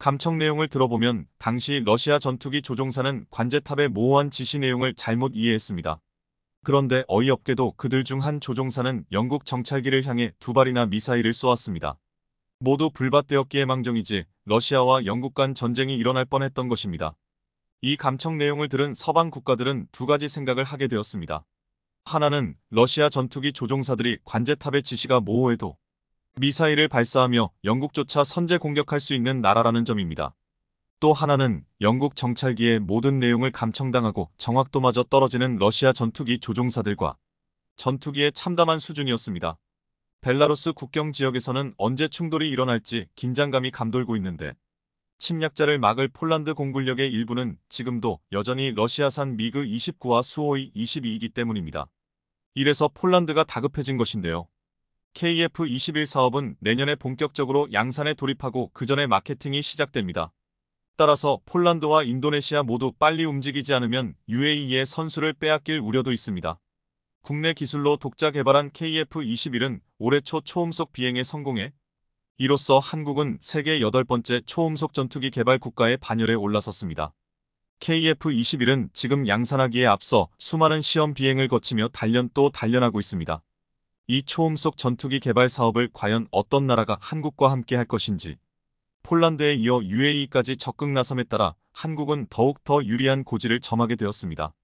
A: 감청 내용을 들어보면 당시 러시아 전투기 조종사는 관제탑의 모호한 지시 내용을 잘못 이해했습니다. 그런데 어이없게도 그들 중 한 조종사는 영국 정찰기를 향해 2발이나 미사일을 쏘았습니다. 모두 불밭되었기에 망정이지 러시아와 영국 간 전쟁이 일어날 뻔했던 것입니다. 이 감청 내용을 들은 서방 국가들은 두 가지 생각을 하게 되었습니다. 하나는 러시아 전투기 조종사들이 관제탑의 지시가 모호해도 미사일을 발사하며 영국조차 선제 공격할 수 있는 나라라는 점입니다. 또 하나는 영국 정찰기의 모든 내용을 감청당하고 정확도마저 떨어지는 러시아 전투기 조종사들과 전투기의 참담한 수준이었습니다. 벨라루스 국경 지역에서는 언제 충돌이 일어날지 긴장감이 감돌고 있는데 침략자를 막을 폴란드 공군력의 일부는 지금도 여전히 러시아산 미그 29와 수호이 22이기 때문입니다. 이래서 폴란드가 다급해진 것인데요. KF-21 사업은 내년에 본격적으로 양산에 돌입하고 그 전에 마케팅이 시작됩니다. 따라서 폴란드와 인도네시아 모두 빨리 움직이지 않으면 UAE의 선수를 빼앗길 우려도 있습니다. 국내 기술로 독자 개발한 KF-21은 올해 초 초음속 비행에 성공해 이로써 한국은 세계 8번째 초음속 전투기 개발 국가의 반열에 올라섰습니다. KF-21은 지금 양산하기에 앞서 수많은 시험 비행을 거치며 단련 또 단련하고 있습니다. 이 초음속 전투기 개발 사업을 과연 어떤 나라가 한국과 함께 할 것인지, 폴란드에 이어 UAE까지 적극 나섬에 따라 한국은 더욱 더 유리한 고지를 점하게 되었습니다.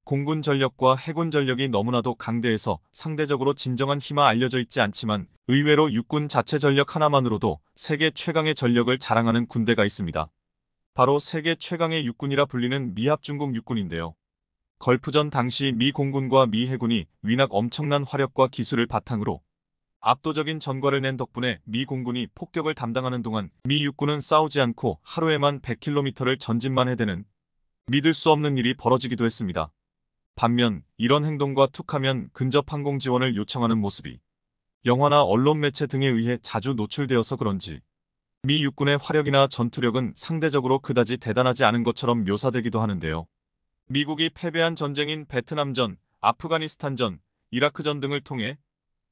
A: 공군 전력과 해군 전력이 너무나도 강대해서 상대적으로 진정한 힘은 알려져 있지 않지만 의외로 육군 자체 전력 하나만으로도 세계 최강의 전력을 자랑하는 군대가 있습니다. 바로 세계 최강의 육군이라 불리는 미합중국 육군인데요. 걸프전 당시 미 공군과 미 해군이 위낙 엄청난 화력과 기술을 바탕으로 압도적인 전과를 낸 덕분에 미 공군이 폭격을 담당하는 동안 미 육군은 싸우지 않고 하루에만 100km를 전진만 해대는 믿을 수 없는 일이 벌어지기도 했습니다. 반면 이런 행동과 툭하면 근접 항공 지원을 요청하는 모습이 영화나 언론 매체 등에 의해 자주 노출되어서 그런지 미 육군의 화력이나 전투력은 상대적으로 그다지 대단하지 않은 것처럼 묘사되기도 하는데요. 미국이 패배한 전쟁인 베트남전, 아프가니스탄전, 이라크전 등을 통해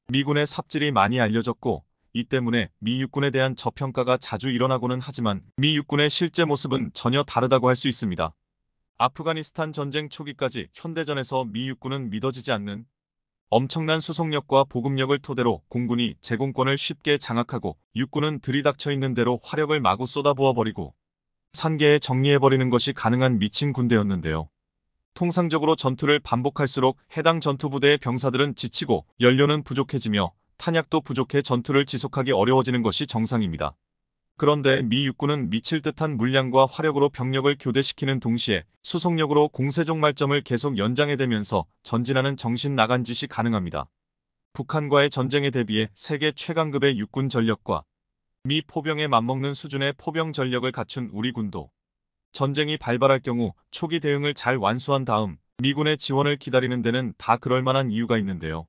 A: 미군의 삽질이 많이 알려졌고 이 때문에 미 육군에 대한 저평가가 자주 일어나고는 하지만 미 육군의 실제 모습은 전혀 다르다고 할 수 있습니다. 아프가니스탄 전쟁 초기까지 현대전에서 미 육군은 믿어지지 않는 엄청난 수송력과 보급력을 토대로 공군이 제공권을 쉽게 장악하고 육군은 들이닥쳐 있는 대로 화력을 마구 쏟아부어버리고 산계에 정리해버리는 것이 가능한 미친 군대였는데요. 통상적으로 전투를 반복할수록 해당 전투부대의 병사들은 지치고 연료는 부족해지며 탄약도 부족해 전투를 지속하기 어려워지는 것이 정상입니다. 그런데 미 육군은 미칠 듯한 물량과 화력으로 병력을 교대시키는 동시에 수송력으로 공세종 말점을 계속 연장해대면서 전진하는 정신 나간 짓이 가능합니다. 북한과의 전쟁에 대비해 세계 최강급의 육군 전력과 미 포병에 맞먹는 수준의 포병 전력을 갖춘 우리 군도 전쟁이 발발할 경우 초기 대응을 잘 완수한 다음 미군의 지원을 기다리는 데는 다 그럴 만한 이유가 있는데요.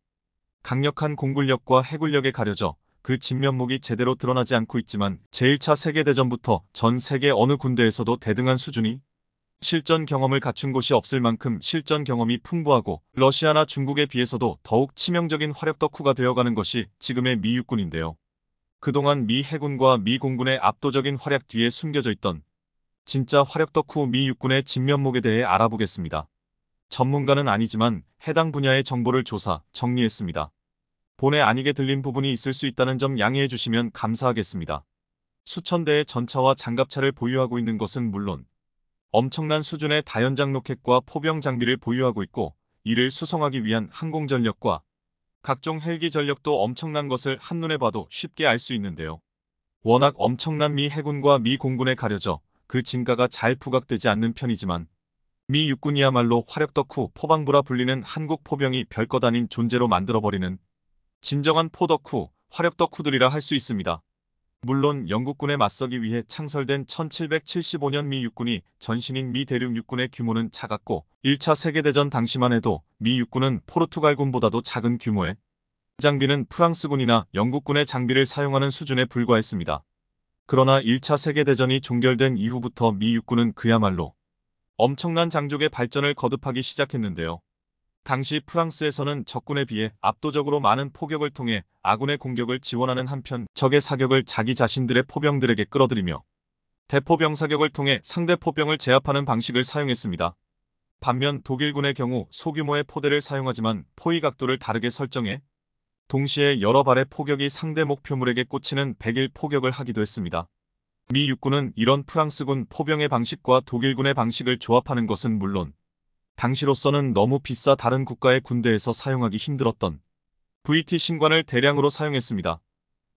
A: 강력한 공군력과 해군력에 가려져 그 진면목이 제대로 드러나지 않고 있지만 제1차 세계대전부터 전 세계 어느 군대에서도 대등한 수준이 실전 경험을 갖춘 곳이 없을 만큼 실전 경험이 풍부하고 러시아나 중국에 비해서도 더욱 치명적인 화력 덕후가 되어가는 것이 지금의 미 육군인데요. 그동안 미 해군과 미 공군의 압도적인 활약 뒤에 숨겨져 있던 진짜 화력 덕후 미 육군의 진면목에 대해 알아보겠습니다. 전문가는 아니지만 해당 분야의 정보를 조사, 정리했습니다. 본의 아니게 들린 부분이 있을 수 있다는 점 양해해 주시면 감사하겠습니다. 수천 대의 전차와 장갑차를 보유하고 있는 것은 물론 엄청난 수준의 다연장 로켓과 포병 장비를 보유하고 있고 이를 수송하기 위한 항공전력과 각종 헬기 전력도 엄청난 것을 한눈에 봐도 쉽게 알 수 있는데요. 워낙 엄청난 미 해군과 미 공군에 가려져 그 진가가 잘 부각되지 않는 편이지만 미 육군이야말로 화력 덕후 포방부라 불리는 한국 포병이 별것 아닌 존재로 만들어버리는 진정한 포 덕후, 화력 덕후들이라 할 수 있습니다. 물론 영국군에 맞서기 위해 창설된 1775년 미 육군이 전신인 미 대륙 육군의 규모는 작았고 1차 세계대전 당시만 해도 미 육군은 포르투갈군보다도 작은 규모의 장비는 프랑스군이나 영국군의 장비를 사용하는 수준에 불과했습니다. 그러나 1차 세계대전이 종결된 이후부터 미 육군은 그야말로 엄청난 장족의 발전을 거듭하기 시작했는데요. 당시 프랑스에서는 적군에 비해 압도적으로 많은 포격을 통해 아군의 공격을 지원하는 한편 적의 사격을 자기 자신들의 포병들에게 끌어들이며 대포병 사격을 통해 상대 포병을 제압하는 방식을 사용했습니다. 반면 독일군의 경우 소규모의 포대를 사용하지만 포위 각도를 다르게 설정해 동시에 여러 발의 포격이 상대 목표물에게 꽂히는 백일 포격을 하기도 했습니다. 미 육군은 이런 프랑스군 포병의 방식과 독일군의 방식을 조합하는 것은 물론 당시로서는 너무 비싸 다른 국가의 군대에서 사용하기 힘들었던 VT 신관을 대량으로 사용했습니다.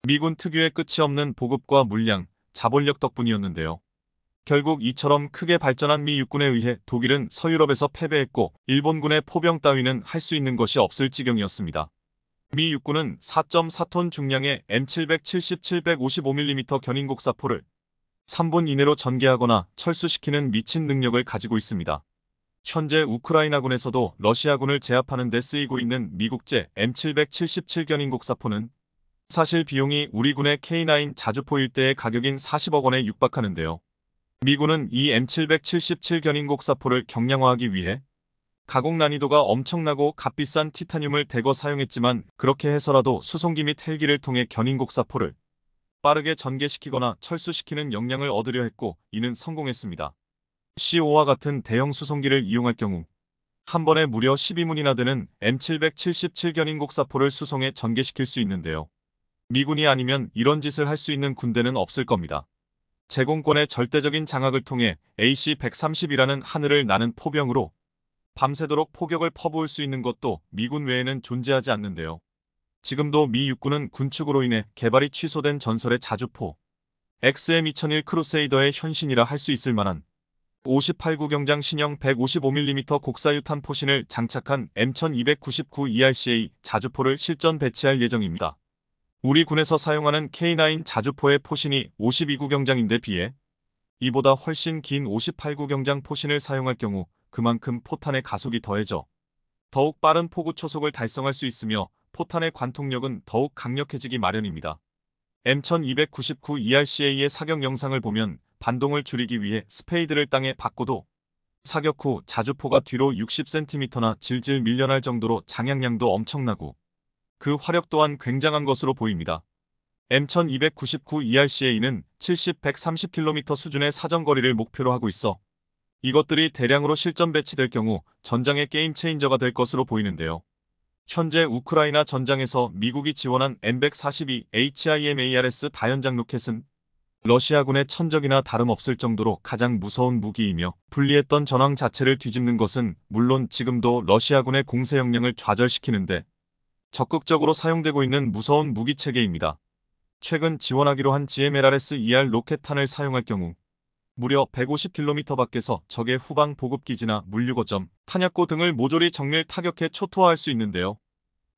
A: 미군 특유의 끝이 없는 보급과 물량, 자본력 덕분이었는데요. 결국 이처럼 크게 발전한 미 육군에 의해 독일은 서유럽에서 패배했고 일본군의 포병 따위는 할 수 있는 것이 없을 지경이었습니다. 미 육군은 4.4톤 중량의 M770 755mm 견인곡사포를 3분 이내로 전개하거나 철수시키는 미친 능력을 가지고 있습니다. 현재 우크라이나군에서도 러시아군을 제압하는 데 쓰이고 있는 미국제 M777 견인곡사포는 사실 비용이 우리 군의 K9 자주포 일대의 가격인 40억 원에 육박하는데요. 미군은 이 M777 견인곡사포를 경량화하기 위해 가공 난이도가 엄청나고 값비싼 티타늄을 대거 사용했지만 그렇게 해서라도 수송기 및 헬기를 통해 견인곡사포를 빠르게 전개시키거나 철수시키는 역량을 얻으려 했고 이는 성공했습니다. C5와 같은 대형 수송기를 이용할 경우 한 번에 무려 12문이나 되는 M777 견인곡사포를 수송해 전개시킬 수 있는데요. 미군이 아니면 이런 짓을 할 수 있는 군대는 없을 겁니다. 제공권의 절대적인 장악을 통해 AC-130이라는 하늘을 나는 포병으로 밤새도록 포격을 퍼부을 수 있는 것도 미군 외에는 존재하지 않는데요. 지금도 미 육군은 군축으로 인해 개발이 취소된 전설의 자주포 XM2001 크루세이더의 현신이라 할 수 있을 만한 58구 경장 신형 155mm 곡사유탄 포신을 장착한 M1299 ERCA 자주포를 실전 배치할 예정입니다. 우리 군에서 사용하는 K9 자주포의 포신이 52구 경장인데 비해 이보다 훨씬 긴 58구 경장 포신을 사용할 경우 그만큼 포탄의 가속이 더해져 더욱 빠른 포구 초속을 달성할 수 있으며 포탄의 관통력은 더욱 강력해지기 마련입니다. M1299 ERCA의 사격 영상을 보면 반동을 줄이기 위해 스페이드를 땅에 박고도 사격 후 자주포가 뒤로 60cm나 질질 밀려날 정도로 장향량도 엄청나고 그 화력 또한 굉장한 것으로 보입니다. M1299 ERCA는 70-130km 수준의 사정거리를 목표로 하고 있어 이것들이 대량으로 실전 배치될 경우 전장의 게임 체인저가 될 것으로 보이는데요. 현재 우크라이나 전장에서 미국이 지원한 M142 HIMARS 다연장 로켓은 러시아군의 천적이나 다름없을 정도로 가장 무서운 무기이며 분리했던 전황 자체를 뒤집는 것은 물론 지금도 러시아군의 공세 역량을 좌절시키는데 적극적으로 사용되고 있는 무서운 무기체계입니다. 최근 지원하기로 한 GMLRS-ER 로켓탄을 사용할 경우 무려 150km 밖에서 적의 후방 보급기지나 물류거점, 탄약고 등을 모조리 정밀 타격해 초토화할 수 있는데요.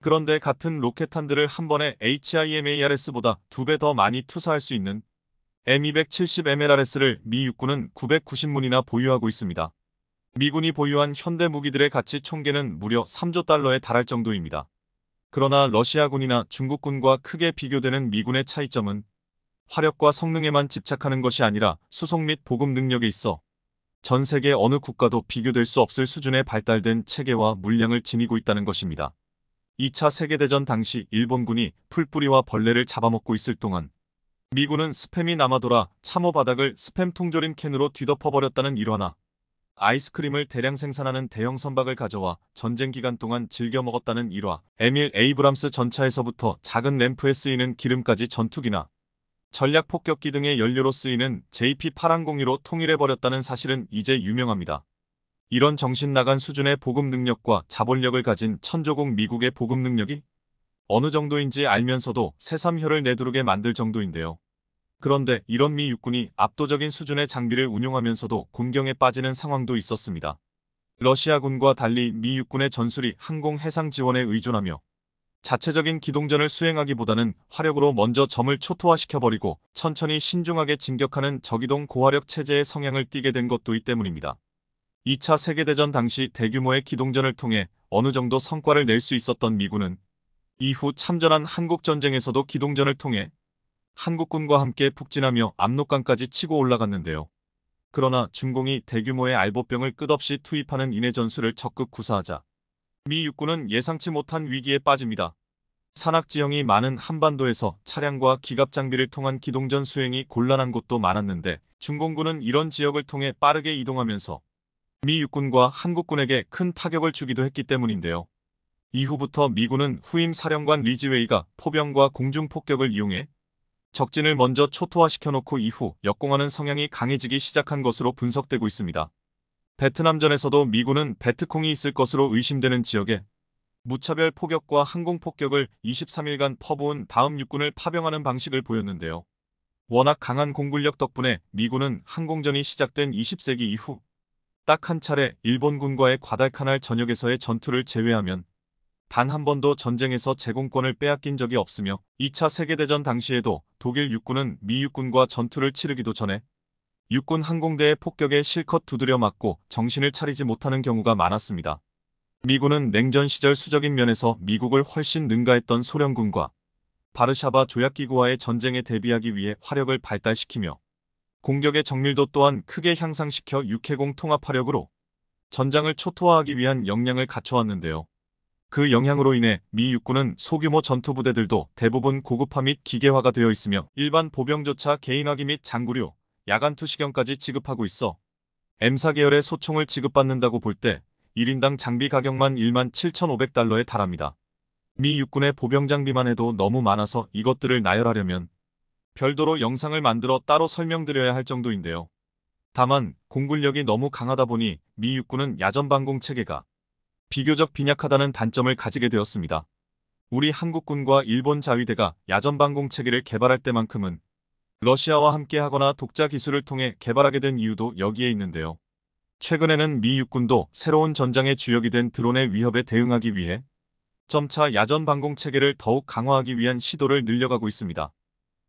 A: 그런데 같은 로켓탄들을 한 번에 HIMARS보다 2배 더 많이 투사할 수 있는 M270MLRS를 미 육군은 990문이나 보유하고 있습니다. 미군이 보유한 현대 무기들의 가치 총계는 무려 3조 달러에 달할 정도입니다. 그러나 러시아군이나 중국군과 크게 비교되는 미군의 차이점은 화력과 성능에만 집착하는 것이 아니라 수송 및 보급 능력에 있어 전 세계 어느 국가도 비교될 수 없을 수준의 발달된 체계와 물량을 지니고 있다는 것입니다. 2차 세계대전 당시 일본군이 풀뿌리와 벌레를 잡아먹고 있을 동안 미군은 스팸이 남아돌아 참호 바닥을 스팸 통조림 캔으로 뒤덮어버렸다는 일화나 아이스크림을 대량 생산하는 대형 선박을 가져와 전쟁 기간 동안 즐겨 먹었다는 일화, 에밀 에이브람스 전차에서부터 작은 램프에 쓰이는 기름까지 전투기나 전략 폭격기 등의 연료로 쓰이는 JP-8항공유로 통일해버렸다는 사실은 이제 유명합니다. 이런 정신 나간 수준의 보급 능력과 자본력을 가진 천조국 미국의 보급 능력이 어느 정도인지 알면서도 새삼 혀를 내두르게 만들 정도인데요. 그런데 이런 미 육군이 압도적인 수준의 장비를 운용하면서도 곤경에 빠지는 상황도 있었습니다. 러시아군과 달리 미 육군의 전술이 항공 해상 지원에 의존하며 자체적인 기동전을 수행하기보다는 화력으로 먼저 점을 초토화시켜버리고 천천히 신중하게 진격하는 저기동 고화력 체제의 성향을 띠게 된 것도 이 때문입니다. 2차 세계대전 당시 대규모의 기동전을 통해 어느 정도 성과를 낼 수 있었던 미군은 이후 참전한 한국전쟁에서도 기동전을 통해 한국군과 함께 북진하며 압록강까지 치고 올라갔는데요. 그러나 중공이 대규모의 알보병을 끝없이 투입하는 이내 전술을 적극 구사하자 미 육군은 예상치 못한 위기에 빠집니다. 산악지형이 많은 한반도에서 차량과 기갑 장비를 통한 기동전 수행이 곤란한 곳도 많았는데 중공군은 이런 지역을 통해 빠르게 이동하면서 미 육군과 한국군에게 큰 타격을 주기도 했기 때문인데요. 이후부터 미군은 후임 사령관 리즈웨이가 포병과 공중폭격을 이용해 적진을 먼저 초토화시켜놓고 이후 역공하는 성향이 강해지기 시작한 것으로 분석되고 있습니다. 베트남전에서도 미군은 베트콩이 있을 것으로 의심되는 지역에 무차별 포격과 항공폭격을 23일간 퍼부은 다음 육군을 파병하는 방식을 보였는데요. 워낙 강한 공군력 덕분에 미군은 항공전이 시작된 20세기 이후 딱 한 차례 일본군과의 과달카날 전역에서의 전투를 제외하면 단 한 번도 전쟁에서 제공권을 빼앗긴 적이 없으며 2차 세계대전 당시에도 독일 육군은 미 육군과 전투를 치르기도 전에 육군 항공대의 폭격에 실컷 두드려 맞고 정신을 차리지 못하는 경우가 많았습니다. 미군은 냉전 시절 수적인 면에서 미국을 훨씬 능가했던 소련군과 바르샤바 조약기구와의 전쟁에 대비하기 위해 화력을 발달시키며 공격의 정밀도 또한 크게 향상시켜 육해공 통합화력으로 전장을 초토화하기 위한 역량을 갖춰왔는데요. 그 영향으로 인해 미 육군은 소규모 전투부대들도 대부분 고급화 및 기계화가 되어 있으며 일반 보병조차 개인화기 및 장구류, 야간 투시경까지 지급하고 있어 M사 계열의 소총을 지급받는다고 볼 때 1인당 장비 가격만 17,500달러에 달합니다. 미 육군의 보병 장비만 해도 너무 많아서 이것들을 나열하려면 별도로 영상을 만들어 따로 설명드려야 할 정도인데요. 다만 공군력이 너무 강하다 보니 미 육군은 야전방공 체계가 비교적 빈약하다는 단점을 가지게 되었습니다. 우리 한국군과 일본 자위대가 야전방공 체계를 개발할 때만큼은 러시아와 함께하거나 독자 기술을 통해 개발하게 된 이유도 여기에 있는데요. 최근에는 미 육군도 새로운 전장의 주역이 된 드론의 위협에 대응하기 위해 점차 야전방공 체계를 더욱 강화하기 위한 시도를 늘려가고 있습니다.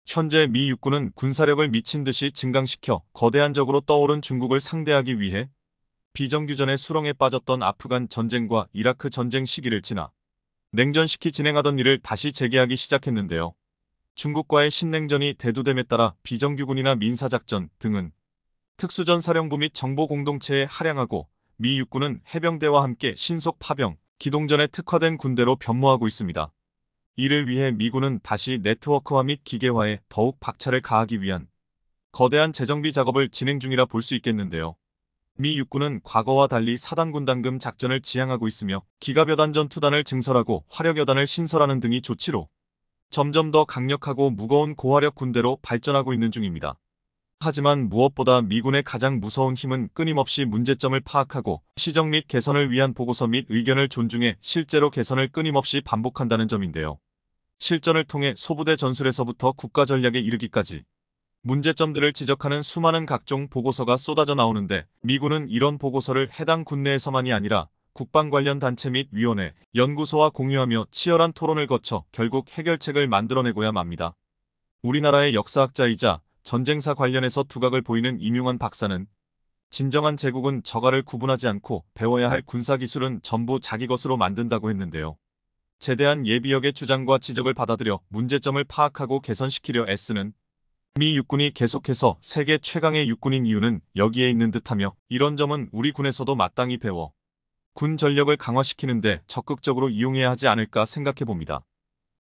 A: 현재 미 육군은 군사력을 미친 듯이 증강시켜 거대한 적으로 떠오른 중국을 상대하기 위해 비정규전의 수렁에 빠졌던 아프간 전쟁과 이라크 전쟁 시기를 지나 냉전시키 진행하던 일을 다시 재개하기 시작했는데요. 중국과의 신냉전이 대두됨에 따라 비정규군이나 민사작전 등은 특수전사령부 및 정보공동체에 할양하고 미 육군은 해병대와 함께 신속 파병, 기동전에 특화된 군대로 변모하고 있습니다. 이를 위해 미군은 다시 네트워크화 및 기계화에 더욱 박차를 가하기 위한 거대한 재정비 작업을 진행 중이라 볼 수 있겠는데요. 미 육군은 과거와 달리 사단군단금 작전을 지향하고 있으며 기갑여단 전투단을 증설하고 화력여단을 신설하는 등의 조치로 점점 더 강력하고 무거운 고화력 군대로 발전하고 있는 중입니다. 하지만 무엇보다 미군의 가장 무서운 힘은 끊임없이 문제점을 파악하고 시정 및 개선을 위한 보고서 및 의견을 존중해 실제로 개선을 끊임없이 반복한다는 점인데요. 실전을 통해 소부대 전술에서부터 국가 전략에 이르기까지 문제점들을 지적하는 수많은 각종 보고서가 쏟아져 나오는데 미군은 이런 보고서를 해당 군내에서만이 아니라 국방 관련 단체 및 위원회, 연구소와 공유하며 치열한 토론을 거쳐 결국 해결책을 만들어내고야 맙니다. 우리나라의 역사학자이자 전쟁사 관련해서 두각을 보이는 임용환 박사는 진정한 제국은 저가를 구분하지 않고 배워야 할 군사기술은 전부 자기 것으로 만든다고 했는데요. 제대한 예비역의 주장과 지적을 받아들여 문제점을 파악하고 개선시키려 애쓰는 미 육군이 계속해서 세계 최강의 육군인 이유는 여기에 있는 듯하며 이런 점은 우리 군에서도 마땅히 배워 군 전력을 강화시키는데 적극적으로 이용해야 하지 않을까 생각해 봅니다.